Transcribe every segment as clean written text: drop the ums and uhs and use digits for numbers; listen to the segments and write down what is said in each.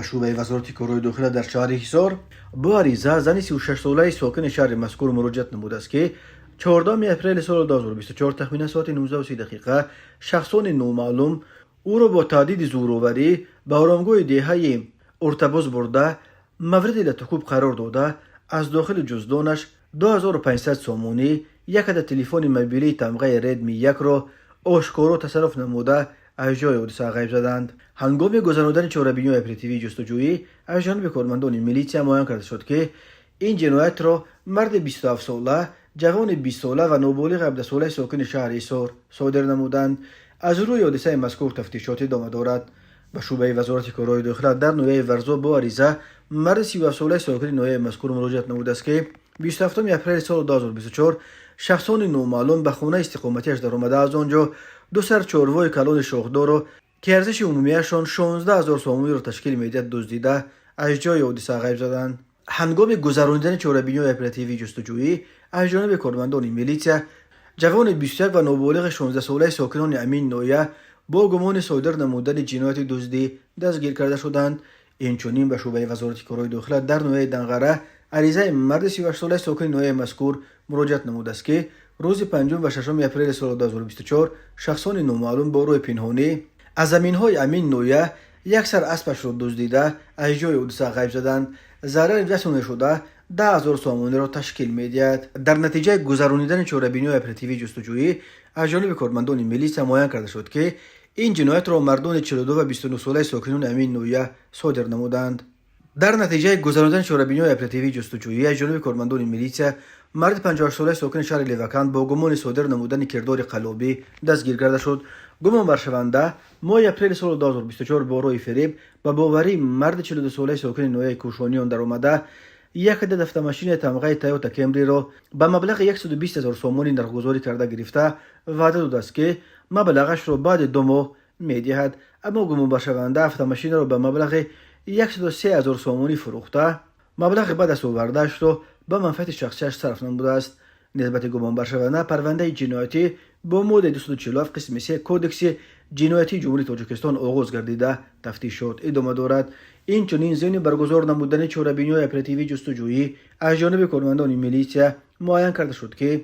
به شعبه وزارت کارهای داخله در شهر حصار با عریضه زنی 36 ساله ساکن شهر مذکور مراجعت نموده است که 14 اپریل سال 2024 تخمین ساعت 19:30 شخصان نامعلوم او را با تهدید زورآوری به آرامگاه دهه ارتباز برده مورد لطخوب قرار داده از داخل جزدانش 2500 سامانی، یک عدد تلفن موبیلی تمغه ردمی 1 را آشکارا تصرف نموده از جای حادثه غیب زدند. هنگام گذراندن چهاربینی اپراتیوی جستجویی از جانب کارمندان میلیشیا معاین کرده شد که این جنایت را مرد 27 ساله، جوان 20 ساله و نابالغ 17 ساله ساکن شهر حصار صادر نمودند. از روی حادثه مذکور تفتیشات ادامه دارد. به شعبه وزارت کارهای داخله در ناحیه ورزا با عریضه مرد 37 ساله ساکن ناحیه مذکور مراجعت نموده است که 27 اپریل سال 2024 شخصان نامعلوم به خانه استقامتیش در آمده از آنجا دو سر چهارپای کلان شاخدار را که ارزش عمومیشان 16000 سامانی را تشکیل میدهد دزدیده از جای حادثه غیب زدند. هنگام گذراندن چهاربینی اپراتیوی جستجویی از جانب کارمندان میلیشیا جوان 21 و نابالغ 16 ساله ساکنان امین ناحیه با گمان صادر نمودن جنایت دزدی دستگیر کرده شدند. اینچنین به شعبه وزارت کارهای داخله در ناحیه دنغره عریضه مرد 38 ساله ساکن ناحیه مذکور مراجعت نموده است که روز 5 و 6 اپریل سال 2024 شخصان نامعلوم با روی پنهانی از زمین‌های امین ناحیه یک سر اسبش را دزدیده از جای حادثه غیب زدند. ضرر رسانده شده 10000 سامانی را تشکیل می‌دهد. در نتیجه گذراندن چهاربینی اپراتیوی جستجویی از جانب کارمندان میلیشیا معاین کرده شد که این جنایت را مردان 42 و 29 ساله ساکنان امین ناحیه صادر نمودند. در نتیجه گذراندن چهاربینی اپراتیوی جستجویی از جانب کارمندان میلیشیا مرد 58 ساله ساکن شهر لیوکند با گمان صادر نمودن کردار قلابی دستگیر کرده شد. گمان برشونده ماه اپریل سال 2024 با روی فریب و باوری مرد 42 ساله ساکن ناحیه کوشانیان در آمده یک عدد автомاشین تمغه تویوتا کمری را به مبلغ 120000 سامانی نرخ‌گذاری کرده گرفته وعده داده است که مبلغش را بعد 2 ماه می‌دهد. اما گمان برشونده автомاشین را به مبلغ 103000 سامانی فروخته مبلغ بعد از آورده‌اش را به منفعت شخصیش صرف نموده است. نسبت گمان برشونده پرونده جنایتی با ماده 247 قسم 3 کودکس جنایتی جمهوری تاجیکستان آغاز گردیده تفتیشات ادامه دارد. اینچنین ضمن برگزار نمودن چهاربینی اپراتیوی جستجویی از جانب کارمندان میلیشیا معاین کرده شد که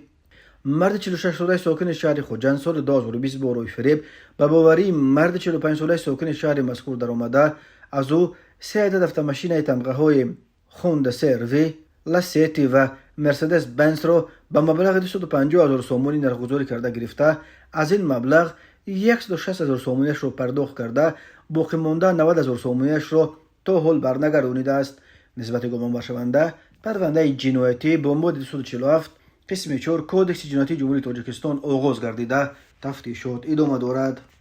مرد 46 ساله ساکن شهر خوجند سال 2020 با روی فریب به باوری مرد 45 ساله ساکن شهر مذکور در آمده از او 3 عدد автомاشین تمغه های هوندا CR-V، لاسیتی و مرسدس بنز را به مبلغ 250000 سامانی نرخ‌گذاری کرده گرفته از این مبلغ 106000 سامانیش را پرداخت کرده باقی مانده 90000 سامانیش را تا حال برنگردانیده است. نسبت گمان برشونده پرونده جنایتی با ماده 247 قسم 4 کودکس جنایتی جمهوری تاجیکستان آغاز گردیده تفتیشات ادامه دارد.